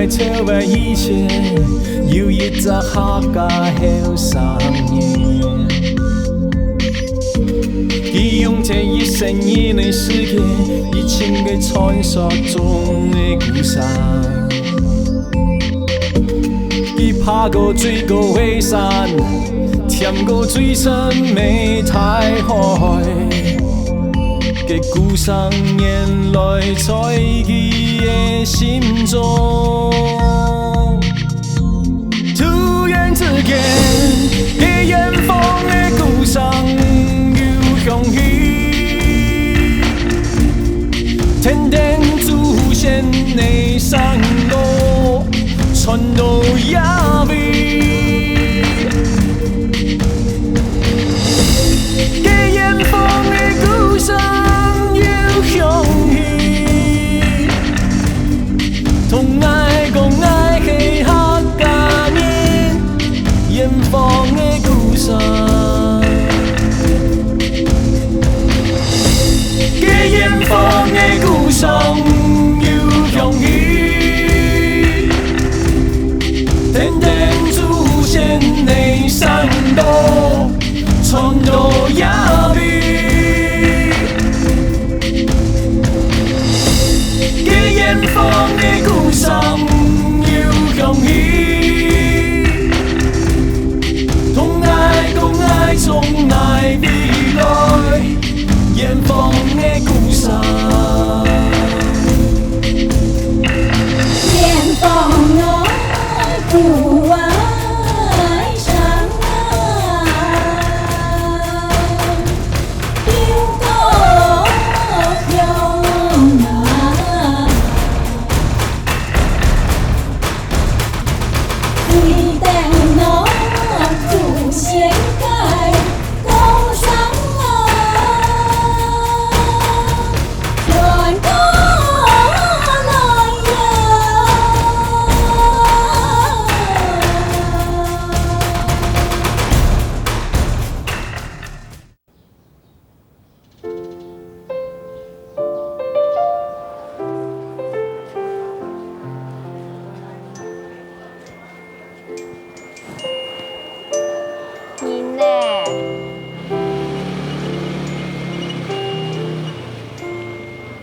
跳摆以前，有一只客家后生年，他用这100年的时间，一千个传说中的故事。他爬过最高的山，舔过最深的大海。这故事原来在他的心中，突然之间，在远方的故乡又响起，天天出现的山路，传到亚美。在远方的故乡。响起，同爱共爱的客家人，远方的故乡，在远方的故乡又响起，天天出现的山路，传到亚美。远方的故乡又响起，同爱共爱从爱未来，远方的故乡，远方的故乡。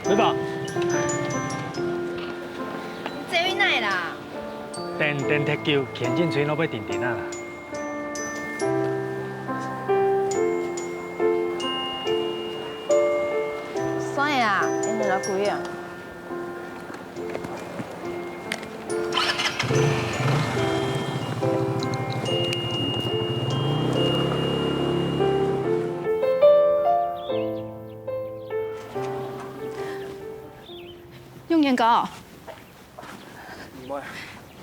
对吧？这位哪啦？电踢球，前进吹拢要停啊啦。啥呀？因为偌贵啊？永年哥，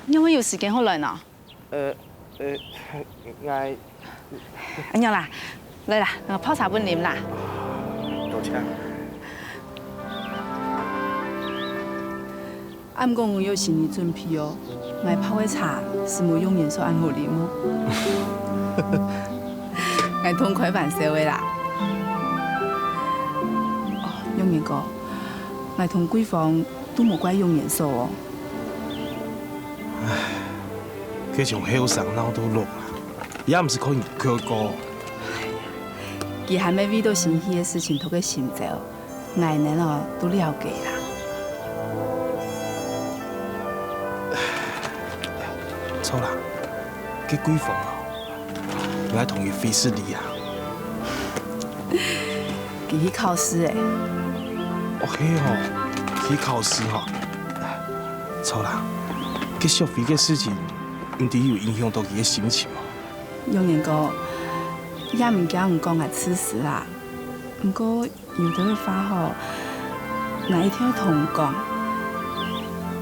你有冇有时间好来呢？嗌阿娘啦，来啦，泡茶本啉啦。多謝。暗公我有心理准备哦，我泡的茶是冇永年所按好啉哦。我痛快办社会啦。哦，永年哥，我同贵方都冇怪永年所哦。唉，佢從後生鬧到落啦，也唔是可以佢個。佢還未遇到新鮮嘅事情，同佢心照，我哋哦都了解啦。錯啦，佢貴方啊，我同佢費事理啊。佢去考試誒。哦嘿哦，去考試吼。錯啦，佢小費嘅事情，唔止有影響到佢嘅心情哦。永年哥，也唔驚唔講係此事啦。不過有啲嘅話吼，那一天同讲，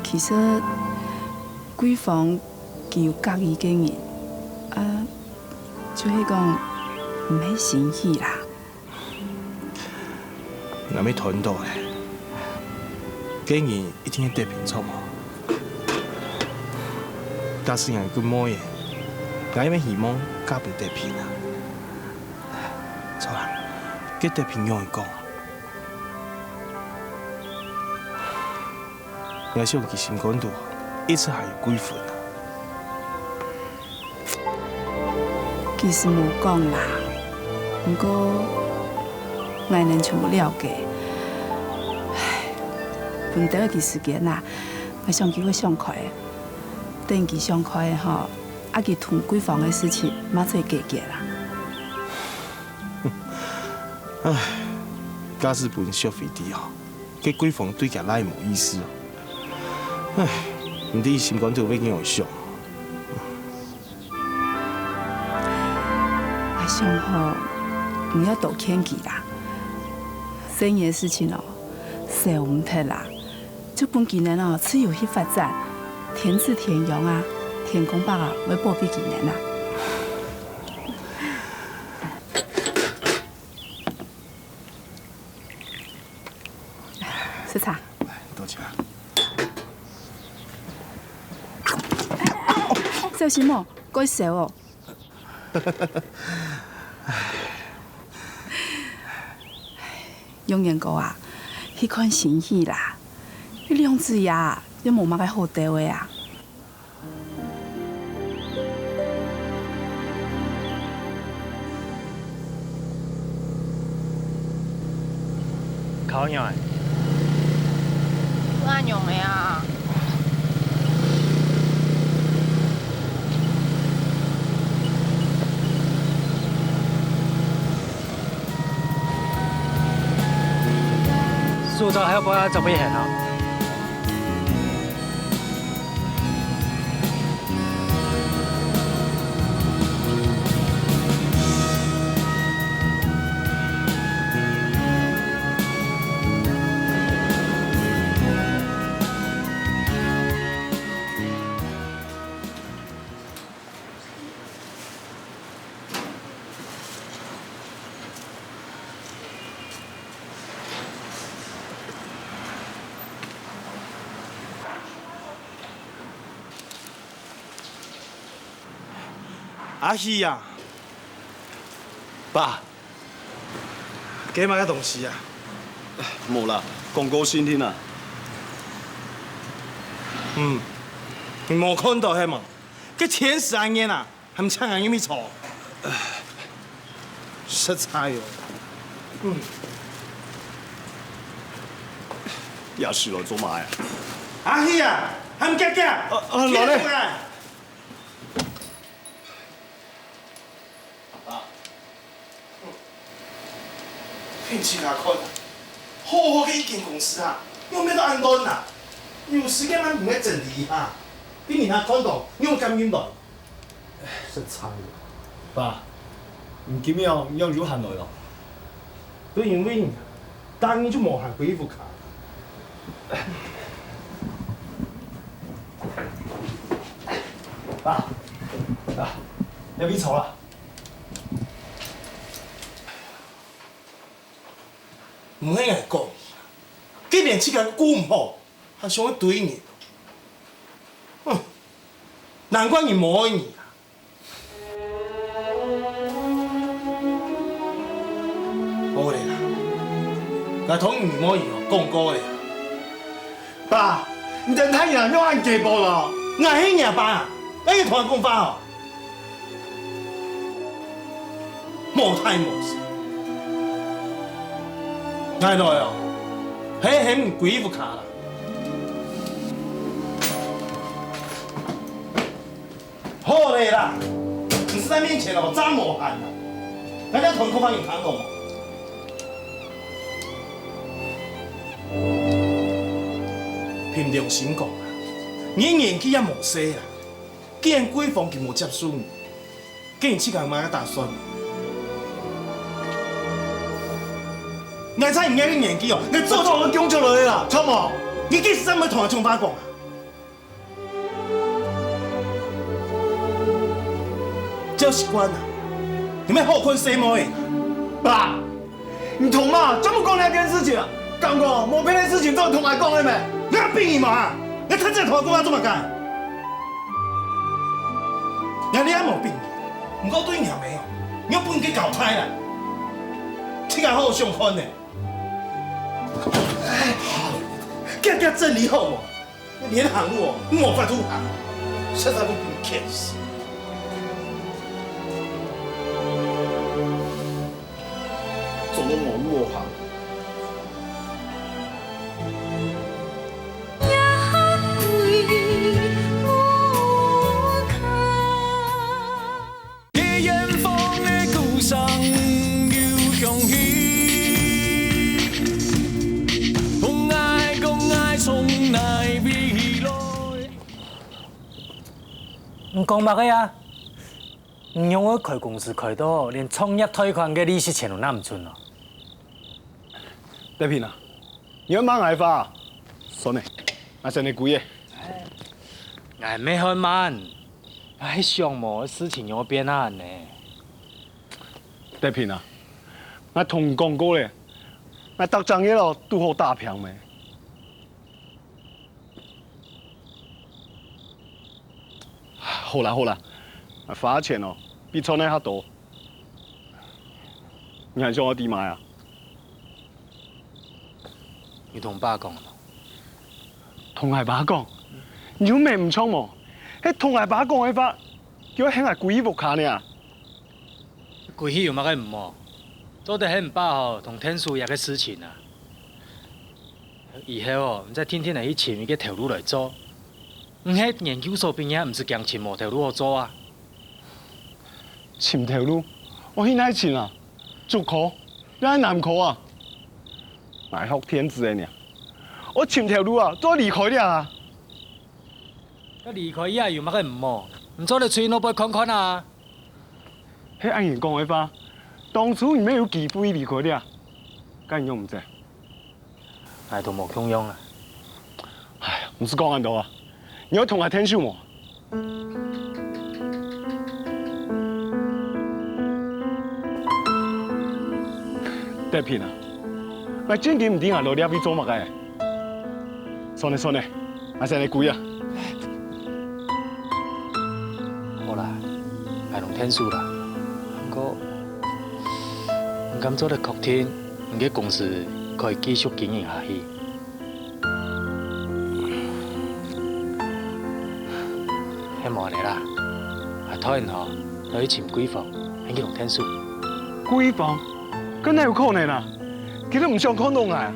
其实闺房佢有介意嘅人，就是讲唔係生氣啦。若要團到咧，竟然一定要得平錯嘛。假使人佢冇嘢，我要希望加倍得平啊。錯啦，佢得平用嚟講。 我想佢心肝度，一直還有幾分啊。其實冇講啦，不過我能全部了解。唉，分到嘅時間啊，我想佢會上開，等佢上開吼，佢同閨房嘅事情馬上解決啦。唉，假使本小費啲吼，佢閨房對佢來冇意思哦。 唉，唔知心肝度要點樣想？我想吼，唔要多牽佢啦。生意嘅事情哦，少唔得啦。就本技能哦，只有去發展，天賜天用啊，天公伯啊，會保庇技能啊。食茶。多謝。 小心哦，改少哦。永遠哥啊，去看新戲啦。你兩隻呀，有冇乜個好地位啊？烤肉誒，按用嘅啊？ 蘇州喺嗰就俾人啦。阿希呀，爸，幾買嘅東西啊？冇啦，講過先添啊。冇看到係嘛？這天使安嘢啊，含搶人有咩錯？實在哦。又是來做買啊？阿希啊，含夾夾，落嚟。天氣下看，好好嘅一間公司啊，有咩都安頓啊？有時間慢慢整理啊，俾人家看到，有感應到。實在哦。爸，唔見樣樣要行來咯。都因為你，當年就冇行貴婦卡。爸，有邊坐啦？唔係我講，既然這個估唔好，還想要對你，難怪你冇愛你啦。好嘞啦，我同你冇嘢講過嘞。爸，你等睇人都按幾步咯，我係你阿爸啊，你要同我講翻哦，冇太冇事。係來哦，係唔貴婦卡啦。好嘞啦，你是在面前哦，真無限啦，大家同佢翻嚟談過嘛？平常心講啊，你年紀也無細啊，既然貴婦就冇接受你，既然這個買個打算。我才唔爱你年纪哦，我做我工作落去啦，错冇？你几时才要同我冲爸讲啊？这习惯啊，你们好困西毛的。爸，你同妈这么讲那件事情，刚刚冇别的事情都同我讲的咩？我病你嘛？我他这同我讲怎么干？你也冇病，唔过对你没有，你又不能给搞胎啦，听下好上看呢。家家真理好无？连行我莫法度行，实在不给你骗死。走路冇路行。给远方的故乡有向去，讲爱从来未来。你讲乜嘅啊？你用我开公司开到连创业贷款嘅利息钱都拿唔出咯。得平啊，你要慢挨发，算呢，我先你贵嘅。俺没很慢，还项目的事情要变难呢。得平啊，我同你讲过咧，我搭张嘢咯都好打平咩。好啦好啦，我花钱哦比从来还多，你还想我弟买啊？你同爸讲咯。同阿爸讲，你有咩唔错冇？迄同阿爸讲嘅法，叫我向阿贵木卡呢？过去有乜嘅唔好，做得很爸吼，同天数也嘅事情啊。以后哦，唔再天天嚟去前面嘅条路来做。唔喺研究所毕业，唔是讲前某条路好做啊。前条路，我现在前啊，足科，你喺南科啊，大学天资嘅呢。我前条路啊，再离开啲啊。一离开以後有乜嘅唔好，唔做你吹攞杯看看啊。迄按人讲嘅话，当初你咩有机会离开啲啊？咁用唔知？係都冇共用啊。唉，唔是讲咁多啊，你要同阿天數冇？得片啊！我真嘅唔掂啊，落啲去做乜嘅？算咧算咧，我先嚟攰啊！好啦，係同天數啦。不過唔敢做得確定，唔嘅公司可以繼續經營下去。希望你啦，係討人好，可以潛閨房，應該同天數。閨房？咁哪有可能啊？佢都唔想看到我啊！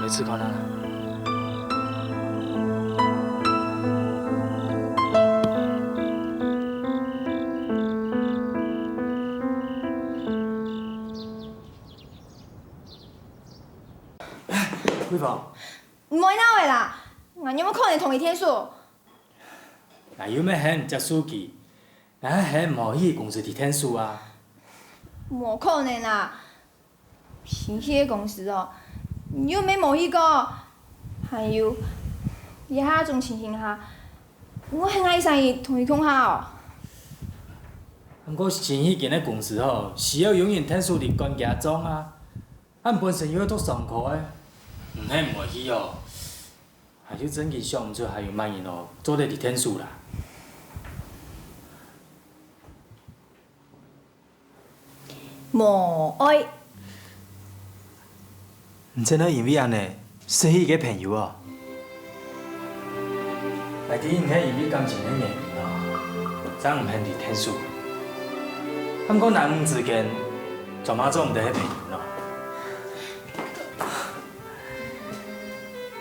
你試看啦。閨房，唔會鬧的啦，我有冇可能同伊天數？嗱有咩喺接書記，嗱喺唔可以公司提天數啊？冇可能啦，平迄個公司哦，又沒某一個，還有以下種情形下，我很愛生伊同伊講下哦。不過前迄間嘅公司吼，需要永遠天數嚟管家裝啊，俺本身又要讀上課誒，唔係唔可以哦，還有真嘅想唔出還有乜嘢咯，做得啲天數啦。無愛，唔真係因為安尼，識迄個朋友哦。內底唔係因為感情嘅原因哦，真唔係啲天數。不過人之間，做乜做唔得係朋友咯？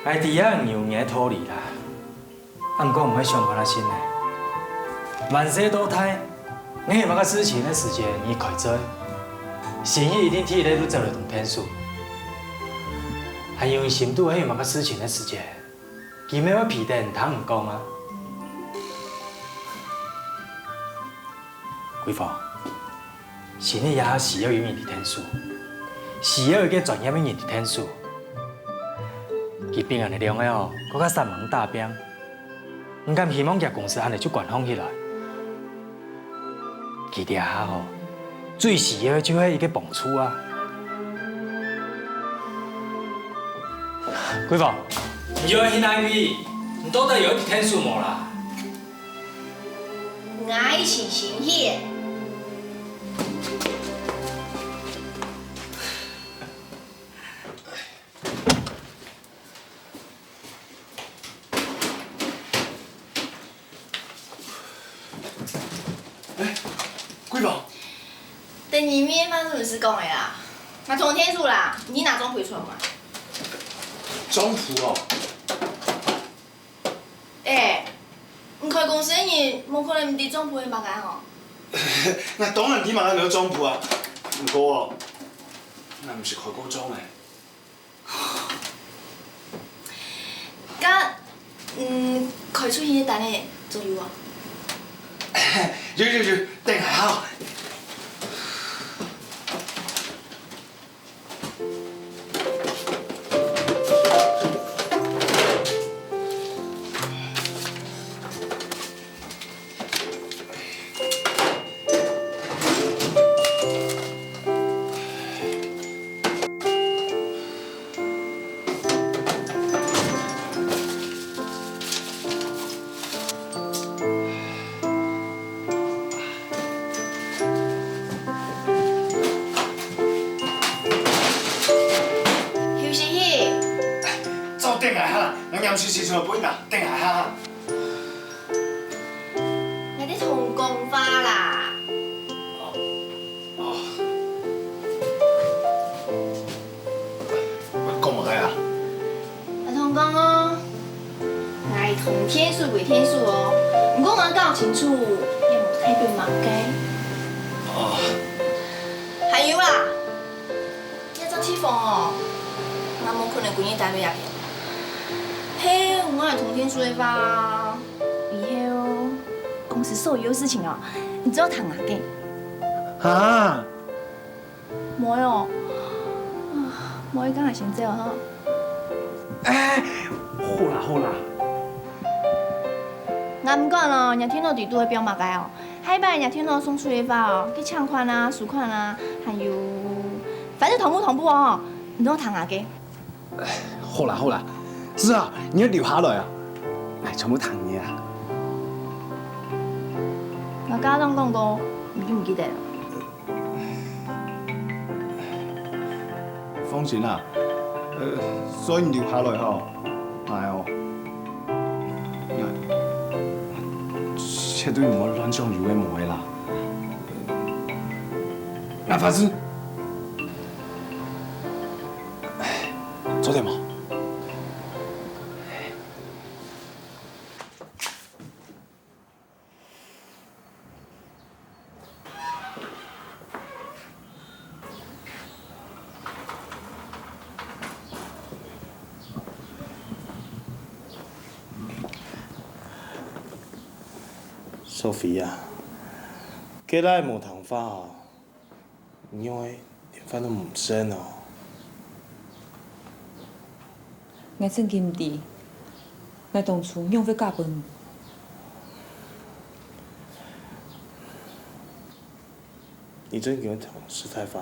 內底啊有眼脫離啦，不過唔係上過他心嘅。萬事都態，你乜個事情嘅時間你快做。生意一定替你都做得同天數，係因為深度喺某個事情嘅時間，佢咪會皮得唔通唔講啊？閨房，生意也需要永遠的天數，是要一个专业的人天数。伊病人的量个吼，搁较山盟大饼，唔甘希望甲公司安尼就管控起来。其底下吼，最需要就係一個幫助啊！貴婦，你要去哪裡？你到底有一天數冇啦？愛情行險。贵宝，等你面发生事讲的啦，那从天数啦，你哪种回出来嘛？中途哦，唔开公司的人，冇可能唔知总部的物件吼。那当然你嘛要中途啊，不过哦，那不是开高中的。甲开出去的单的左右啊？有，等下好。等下哈，人饮水时阵不会啦，等下哈。你啲同工花啦。讲乜嘢啊？我同讲哦，我同天数归天数哦，不过我搞清楚，也冇太对嘛嘅。哦。还有啦，一张起房哦，我冇可能规日待喺入边。嘿，我係同天數的吧？以後公司所有事情哦，你只要談下嘅。啊？冇喲，冇講係先這樣呵。哎，好啦。我唔講咯，日天到地都會表物嘅哦。下擺日天到送出的話哦，啲搶款啊、贖款啊，還有反正同步哦，你都要談下嘅。好啦。是啊，你要留下來啊！哎，全部談嘢啊！我家長講過，已經唔記得啦。放心啦，所以你留下來吼，係哦，絕對唔好亂講有嘅冇嘅啦。那法師，做點嘛？Sophia，今日無頭髮哦，因為連髮都唔生哦。我真記唔住，我當初用要嫁本。你真給我頭是太髮。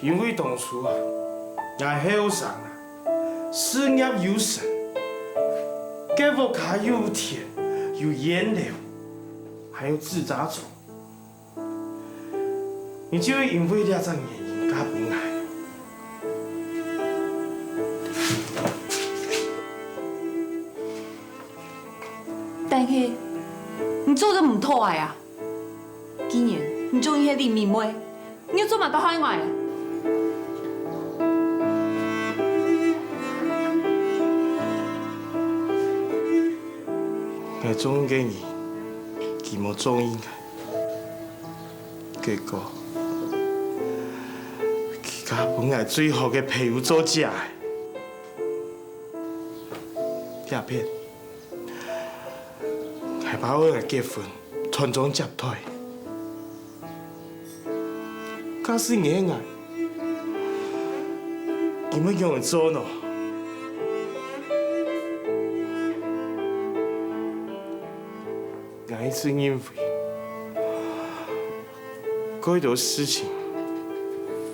因為當初啊，我後生啊。事業有成，結果卡有田有顏料，還有自雜種，你就會因為這種原因加本來。但是你做得唔妥啊！既然你中意迄啲妹妹，你要做埋到海外。我中意嘅人，佢冇中意嘅，結果佢家本來最好嘅朋友做假嘅，詐騙，還把我嘅結婚传宗接代。假使硬爱，根本用人做喏。爱是因为，许多事情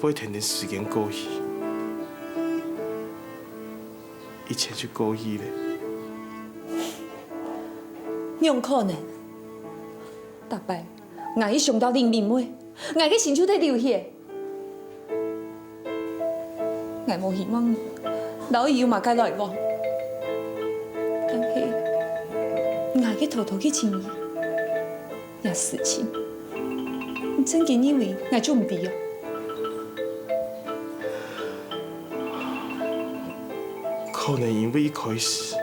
会天天时间过去，一切就过去了。有可能，大摆，我一想到林妹妹，我个心就在流血。我无希望老姨又嘛该来往，但是我个偷偷去亲伊，也事情，真嘅以为我做唔对哦。可能因为一开始，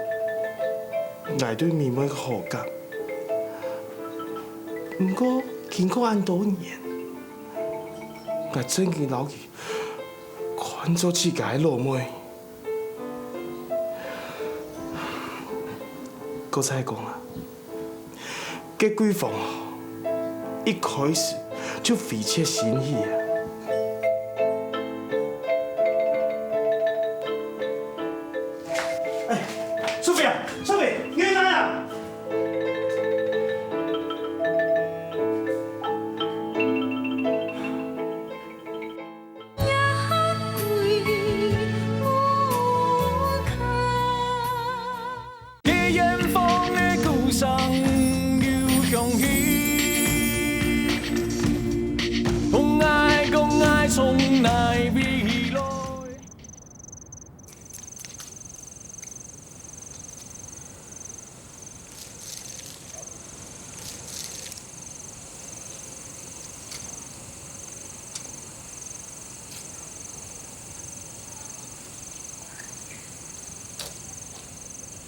我对妹妹嘅好感，不过经过咁多年，我真嘅老佢看做自己嘅老妹。刚才讲啊，嘅闺房一开始就费切心意啊。苏菲啊，苏菲，你来啊！给远方的故乡留香气，讲爱从来未来。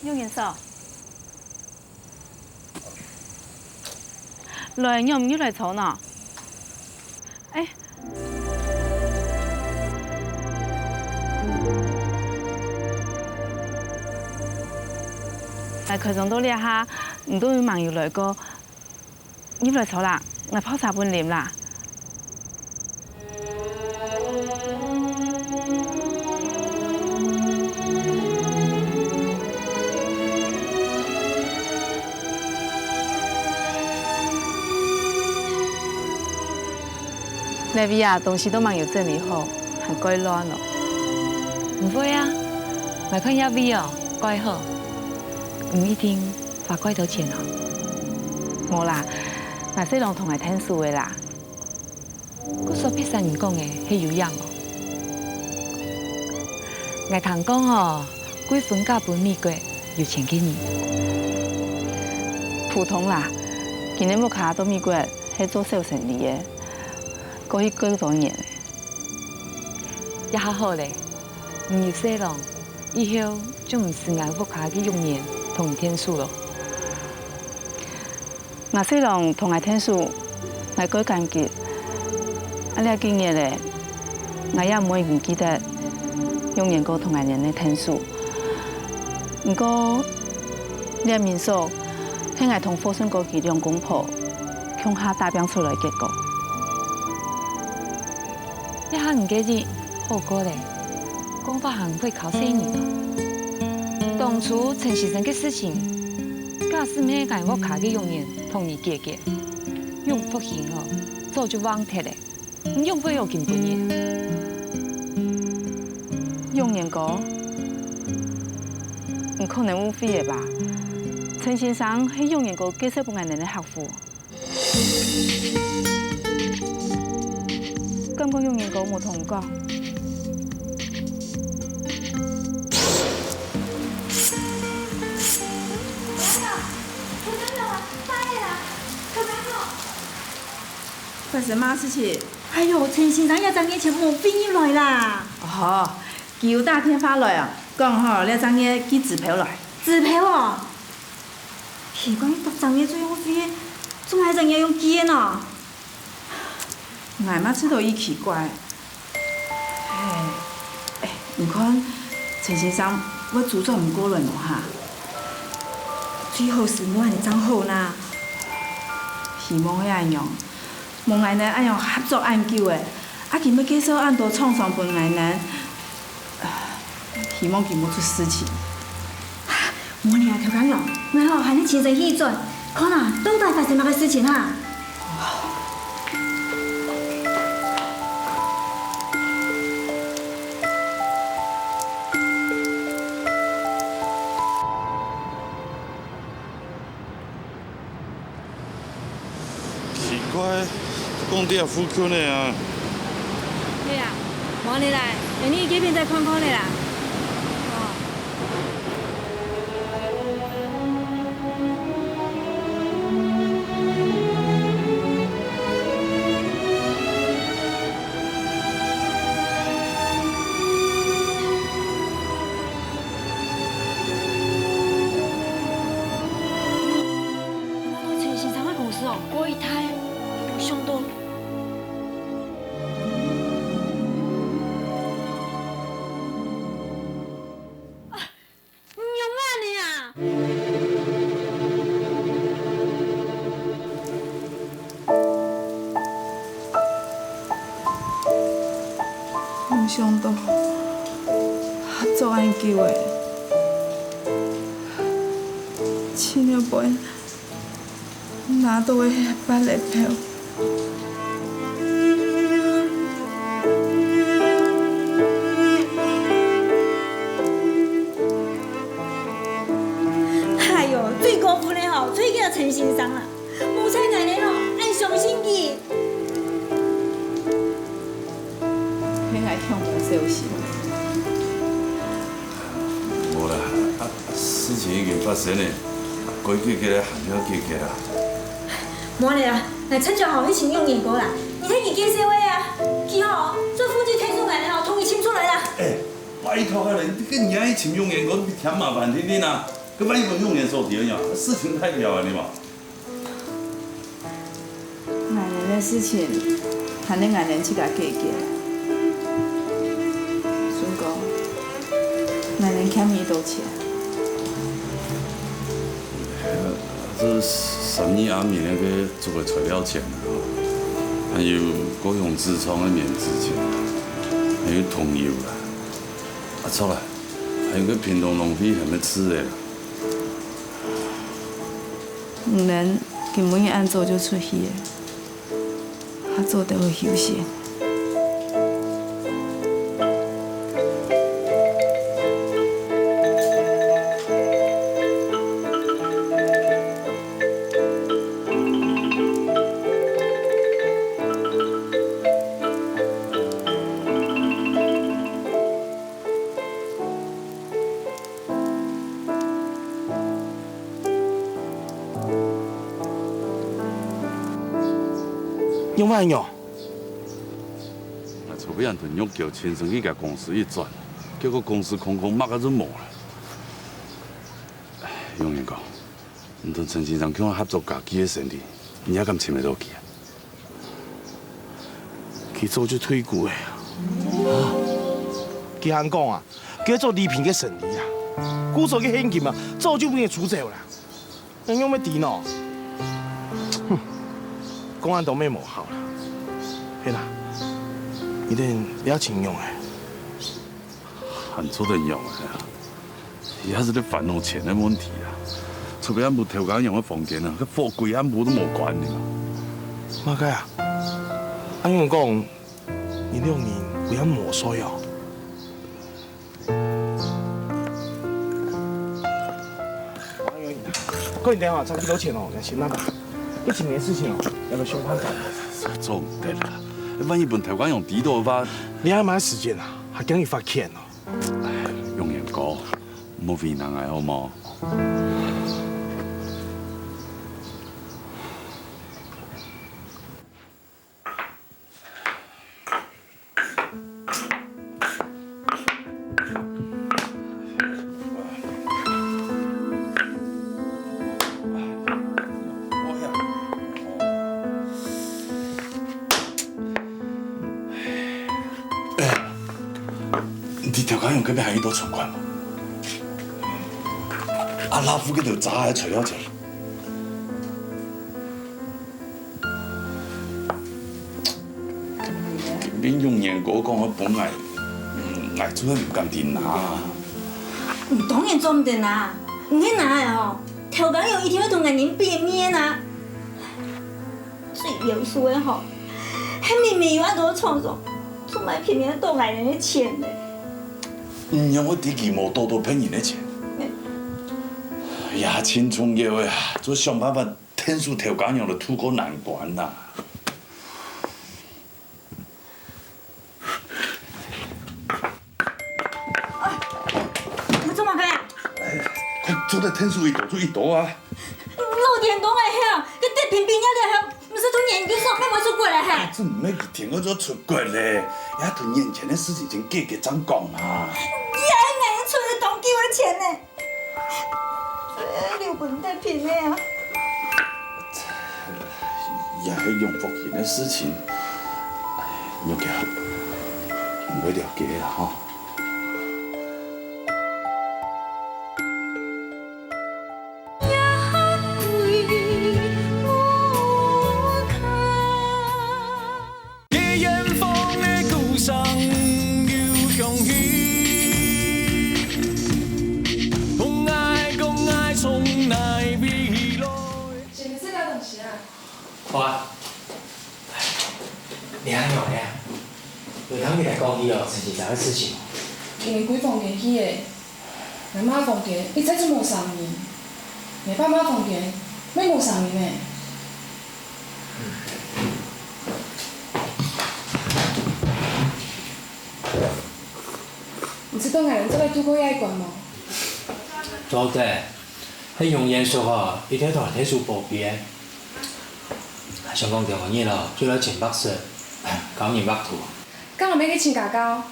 用颜色。来，要唔要来炒呢？哎，来开上到呢下，唔都要忙要来个，要来炒啦，我泡茶半啉啦。那边啊，东西都蛮有整理好，还该乱咯。唔会啊，我看遐味哦，怪好，唔一定花怪多钱哦。无啦，那细郎同系听书的啦。我说撇山人讲的，迄有样哦。我听讲哦，贵分甲本美国有钱给你。普通啦，今年木卡到美国系做小生意的。过去几多年嘞，也还好嘞。唔有细郎，以后就唔是硬复卡去用年同伊天数咯。那细郎同我天数，我改感觉，啊你今日嘞，我也唔会唔记得用年过同我年的天数。不过，你民宿系我同火顺过去两公婆向下打拼出来的结果。一下唔记得好过嘞，讲法还会考4年咯。当初陈先生嘅事情，假使咩解我卡嘅用年同你姐姐，用福兴哦，早就忘掉嘞，用不要见本嘢。用年哥，唔可能误会的吧？陈先生系用年哥介绍本爱人的客户。感觉用年哥冇同讲。发生嘛事情？哎呦，陈先生一张嘢全部变来啦！哦，叫打电话来啊，讲吼，你张嘢寄支票来。支票哦？奇怪，搭张嘢最好飞，总系张嘢用寄的呢？俺嘛知道伊奇怪。你看陈先生，我主张唔过来喏哈。最好是我安尼张好啦。希望迄安样，望爱人安样合作研究的，今要继续按图创上分爱人，希望见不出事情。我呢调讲用，我好喊你亲身去做，看啦，到底发生乜个事情啊？奇怪，工地也富缺呢啊！对啊，冇你来，让你这边再看看的啦。我一胎有上多。你用哪里啊？没想到合作研究的，亲了本。拿到的捌的票，哎呦，最高分的吼，推给陈先生啦。无彩奶奶吼，爱相信伊。偏爱听我消息。无啦，事情已经发生了，规矩起来含了解决啦。冇咧啦，来参照好迄钱用眼过啦。你睇你介绍的啊，记好，这附近推出来的吼，统一清出来啦。拜托啊，你跟人家一请用眼我添麻烦天天啊，跟万一不用眼手提呀，事情太了啊你嘛。爱人的事情，喊恁爱人去甲解决。孙公，爱人欠伊多钱？这3亿阿米那个做个材料钱啊，还有高雄痔疮的免资钱，还有桐油啦，错了，还有个屏东农批还没吃的啦。两人根本按做就出去的，做得会休息。用乜用？除非人同玉桥亲身去甲公司一转，结果公司空空，乜个都冇啦。用人讲，唔同陈先生叫我合作家己的生意，你也敢签得到去啊？去做就退股的啊！佢行讲啊，叫做礼品嘅生意啊，股数嘅现金啊，早就俾佢出走啦。人用咩电脑？哼，公安都咩冇好啦。嘿啦，一定了钱用诶。很做得用啊，也是咧烦恼钱的问题啊。除非俺无调工用嘅房间啊，佮货柜俺无都无关的嘛。马哥啊，俺用讲，你6年不要没收哟。过年电话差几多钱哦？要先拿吧。1年事情哦，要个凶判干。做唔得啦，万一本调工用低到发，你还买时间啊？还惊你发现哦？用人讲，莫为难挨好冇？你调工用嗰边还有多存款吗？阿拉夫嗰条渣喺除咗錢，恁用言我讲我本来，爱做唔甘甜拿。当然做唔得拿，唔去拿的吼，头家用一天要同人人变面啊。最有数的吼，迄明明有爱多创作，做埋偏偏盗人人的钱呢。唔用我第二毛多骗人的钱。呀，青春药的，做想办法天数头家用的渡过难关啦。你做嘛个呀？快做在天数一度啊！漏电都爱遐，佮得平平了了，不是从研究所要出过来遐。这唔要一天我就出国咧，也同眼前的事情先结结怎讲嘛。你还硬出去当救的钱呢？这六本得平的啊！也係用福贤的事情，要嘅唔會了解啦吼。哇！你还有呢？有当你来讲伊哦，是啥个事情？因为几房间去的，妈妈房间伊早就无上面，你爸妈房间没无上面呢。唔知道外人做来拄过遐关无？做得，迄用烟说吼，伊睇同睇数保庇的。想讲中学日咯，做了前北色，搞年北土。敢有要去请家教？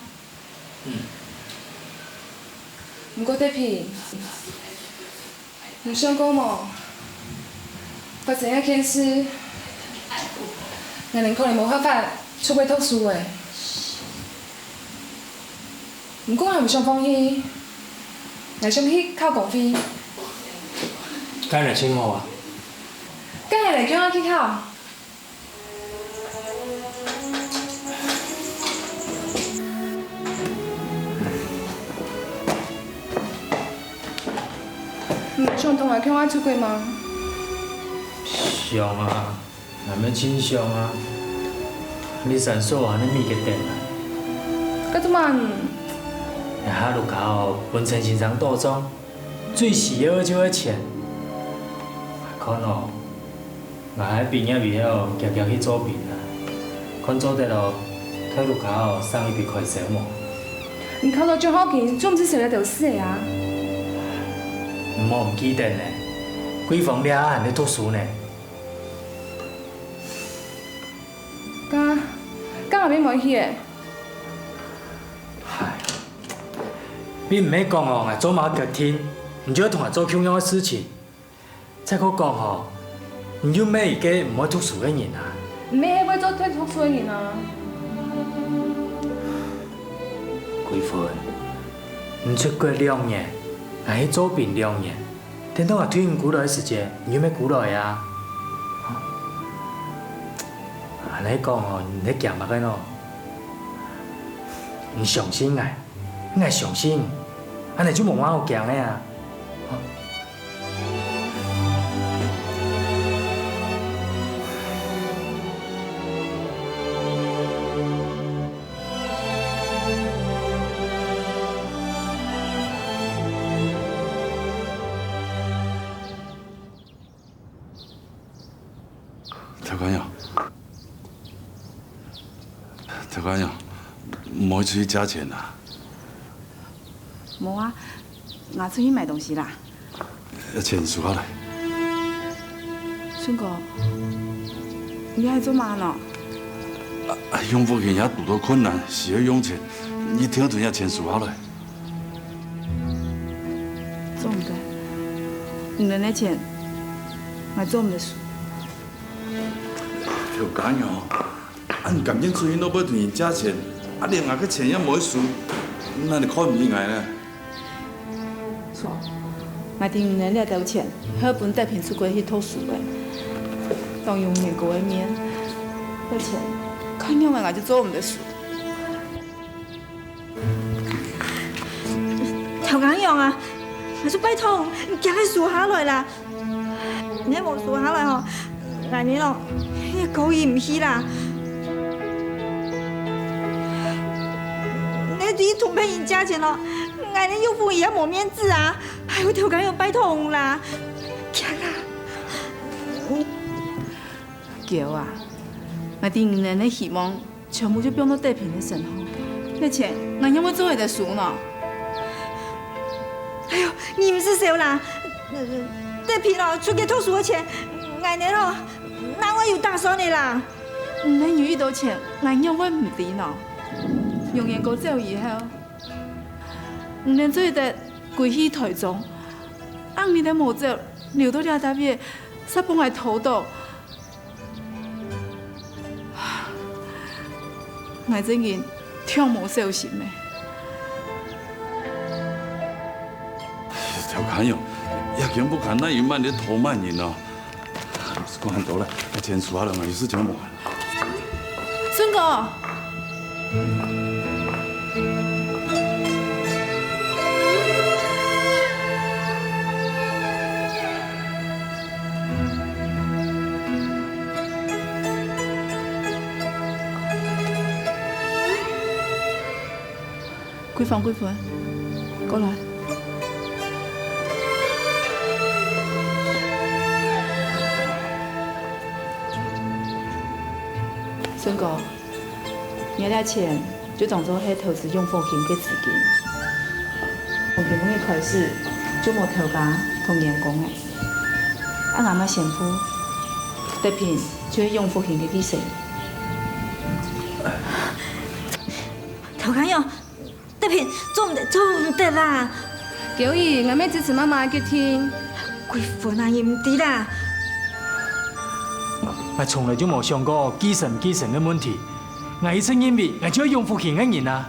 毋过得片，唔想讲无，发生遐件事，外人可能无法法出去读书的。毋过也毋想放弃，也想去考公费。敢来请我啊？敢会来叫我去考？上同学叫我出国吗？上啊，慢慢真上啊！你上所啊，你咪个定啊？佮怎么？遐路口文成先生岛中，最需要就个钱。可能我喺毕业以后，夹夹去做兵啊，看做得咯，喺路口送一笔开销么？你考到奖学金，总唔是小日就死的啊！我唔记得呢，几房了还在读书呢。敢也免去的。唉，你唔免讲哦，我做马脚天，唔就同我做同样的事情。再讲吼，唔就咩而家唔爱读书嘅人啊？唔免迄要做退读书的人啊。几分？唔出国2年。俺去做兵2年，等到我退伍过来的时间，你有咩过来啊？安尼讲哦，你咧行目个喏，唔相信爱，你爱相信，安尼就无往后行个啊。头家呀，唔好出去借钱啦。无啊，我出去买东西啦。钱数下来。顺哥，你还做嘛呢？用福建也遇到困难，需要用钱，你听从下钱数下来。做唔得，唔能的钱，我做唔得数。头家呀，俺今日出去都要同人借钱，连那个钱也冇数，那你看唔起我呢？错，我哋唔能了到钱，好本带平出国去读书的，当用美国的面，那钱看样我就做唔得数。头家用啊，还是拜托，行去树下来啦。你无树下来吼，来年咯，迄个狗伊唔去啦。你对同配人价钱咯，来年又付伊也无面子啊，还有头家用拜托啦，行啦。桥啊，我哋2人的希望全部就放到地平的身上，而且俺要要做会的事呢。哎呦，你唔是笑啦？地平咯，出去读书的钱，来年咯，那我有打算的啦。唔能有一刀钱，俺要我唔知呢。永远过走以后，唔能做得归去台中，按你的无走，留到了大边，煞帮我头到。我真人跳无小心的。调侃用，也经不看那有慢的头慢人哦。公安到了，我天数下了，我有事情忙。孙哥。桂芬，过来。孙哥，你那钱就当做是投资用福兴的资金。从今日开始就无头家同员工的，俺阿妈先付，得品就用福兴的利息。头家用。这片做唔得啦！叫伊我要支持妈妈的决定。贵妇啊，伊唔得啦！我从来就冇想过继承的问题。我一生因为我就要用福兴的人啊。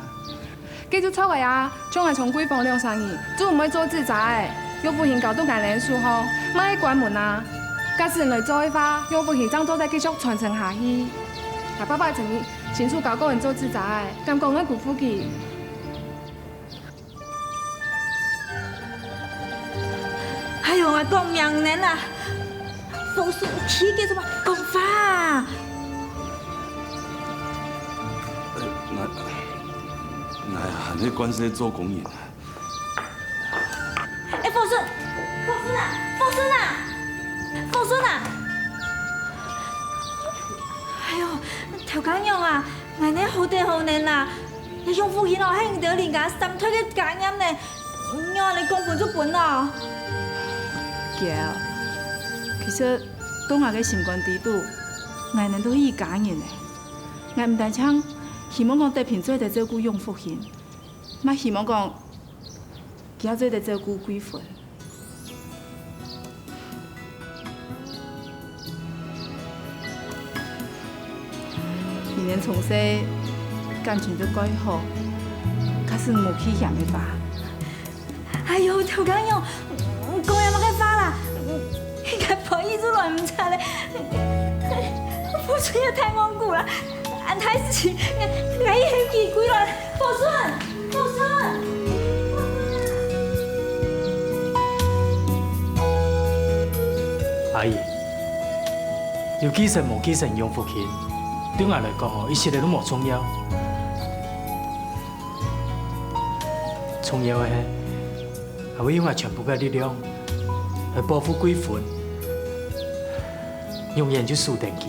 繼續抽嘅啊，將係從閨房兩生意，做唔可以做自在，用福興搞到眼臉疏後，咪關門啊！假使人類做嘅話，用福興爭做得繼續傳承下去。但爸爸曾經前處搞個人做自在，咁講嘅辜負佢。哎呦，我讲明年啦，佛术起叫什么功法？我喊你关系做工人。哎，佛顺啊！哎呦，头家用啊，我呢好地好年啦，你用福气咯，喺度人家心推嘅假音呢，我你講本就本咯。其實當我嘅心肝底肚，我能都以假人嘅，我唔但唱希望講得平做得照顧用福興，咪希望講佢做得照顧貴婦。二年從細感情都改好，可是冇去嫌嘅吧？哎呦，頭家用。講嘢乜嘅花啦，佢婆姨都來唔拆咧，福順也太戇固啦，俺太時我已經見鬼啦，福順，阿姨，有繼承冇繼承用福興，對我來講，一切都冇重要，重要嘅係我用我全部嘅力量。来保护貴婦，永遠就輸定佢。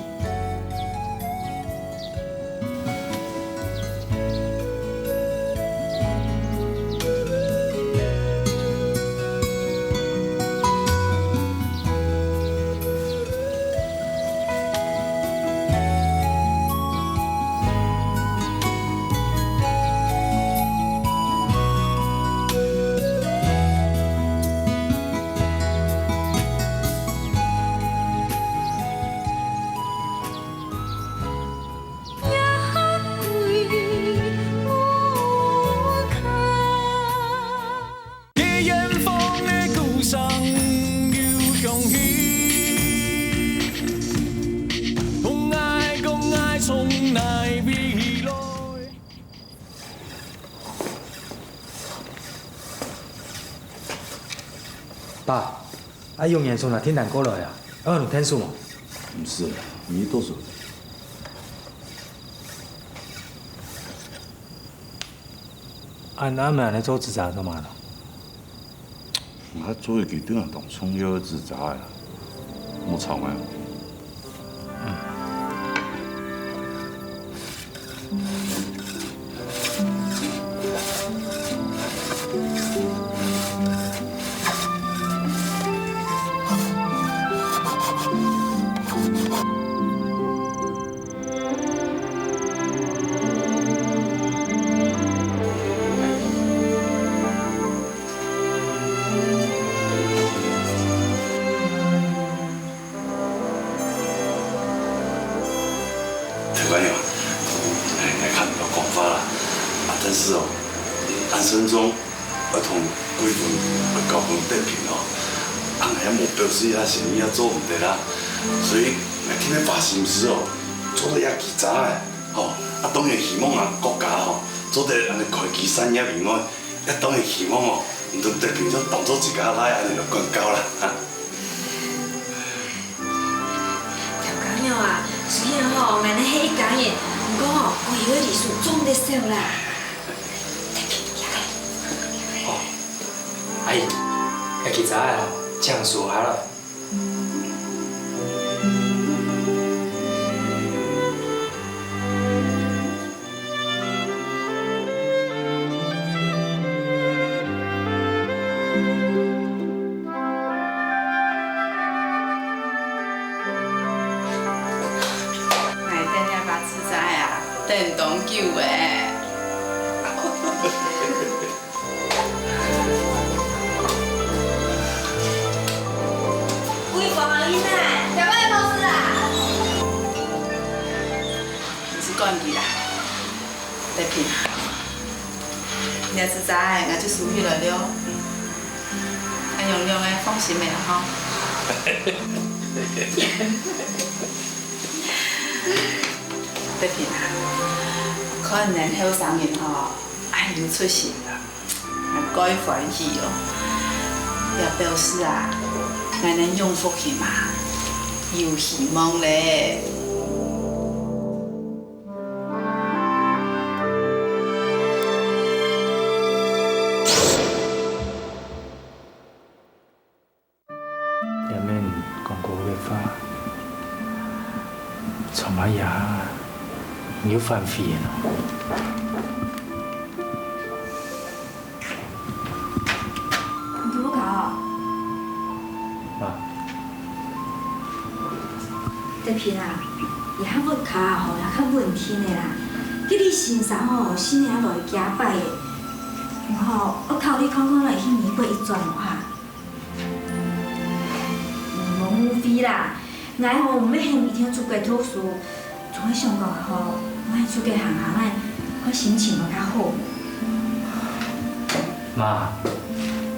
爸，啊用眼霜若天难过来啊，啊有天数嘛？唔是啦，你多数。按阿妹安尼做自查干嘛呢？我做一个顶下当创业自查的啦，冇吵咩？但是哦，人生中要同几份交份得平哦，人遐目标是遐生意遐做唔得啦，所以我今日发心思哦，做得遐记早的，吼，啊当然希望啊国家吼做得安尼开枝散叶以外，也当然希望哦，唔通得平就当做一家来安尼就管够啦。条工了啊，虽然吼，俺那迄一家人，不过吼，规个历史总得少啦。 阿姨，要记早的吼，降数下了。哎，等下把自在啊，电动球诶。 管佢啦，得平。你要自在，我就输去了了。俺用用诶，放心的哈。得平啊，可能后生人吼，爱又出息啦，该欢喜哦。也表示啊，俺能用福气嘛，有希望嘞。 从阿爷要犯肥咯。你给我搞。妈。德平啊，伊较稳脚吼，也较稳天的啦。佮你身上吼，心里也落会加摆的。有吼，我靠你看看来去年过一转无哈？无无非啦。 俺吼唔要嫌每天出国读书，从喺上课吼，我出国行行咧，我心情会较好。妈，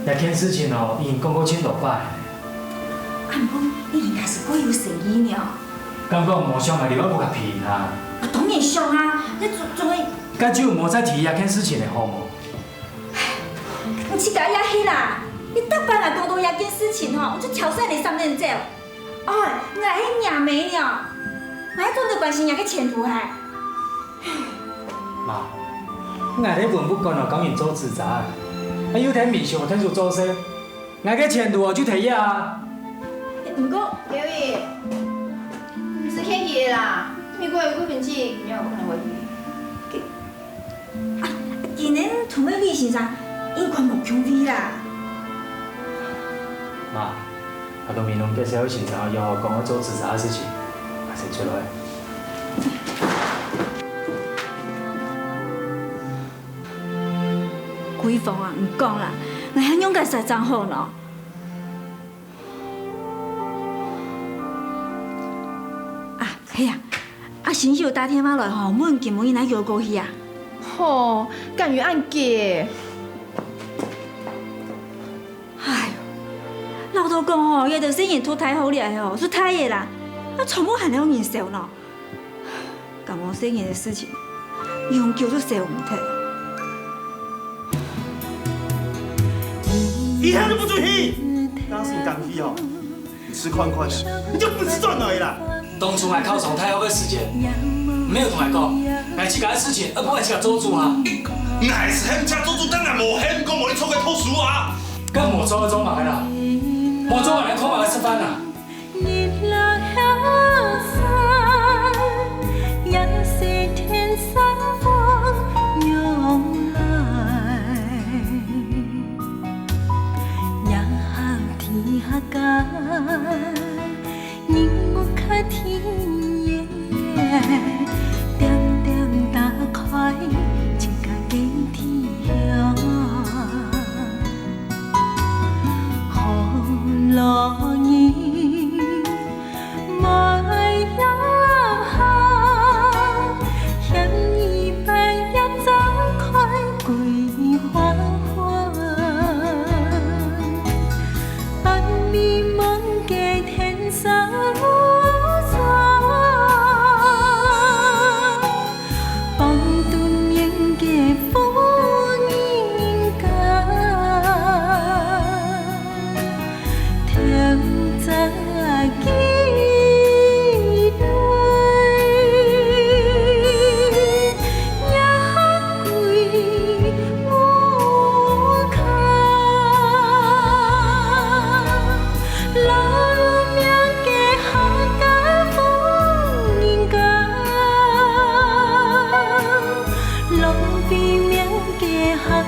那件事情哦，已经讲过千多摆。啊，毋过你应该是过有诚意呢。敢讲无相爱你我不甲骗啊？啊，当然相啊，你总会。敢只有无再提那件事情的好无？你去甲也迄啦，你大班来沟通那件事情吼，我就挑战你上面走。 哦，我迄娘没了，我还做着关心人个前途还。妈，我咧问不管哦，讲因做自查，啊有天面上天数做事，我个前途哦就提呀啊。不过表姨，唔是客气的啦，美国有几份子没有可能会去。啊，今年同美丽先生应该无强威啦。妈。 啊，当面拢介绍现场要我讲我做自查的事情，还是出来。规房啊，唔讲啦，我遐勇敢实真好喏。啊，嘿啊，啊，新秀打电话来吼，问金问伊哪叫过去啊？吼，甘于按假。 老豆讲吼，伊着生意脱太好了吼，是太的啦，啊，从无喊了人受喏。感冒生意的事情，用叫做受唔脱。以后就不准去。刚是你干屁哦，你吃宽宽的，你就不是赚而已啦。当初我靠上太后的时间，没有同我讲，来这件事情，而不会去做主啊。乃是hem家做主，当然无hem，讲无你错个吐书啊。跟无做的做嘛啦，无做来看嘛来吃饭啦。你我看天夜，点点打开一个天窗，雨落雨莫要下，嫌伊半夜早开桂花花，半暝梦见天色无色，放顿面嘅风影家，听早记对，也归我卡。long vì miếng kia hát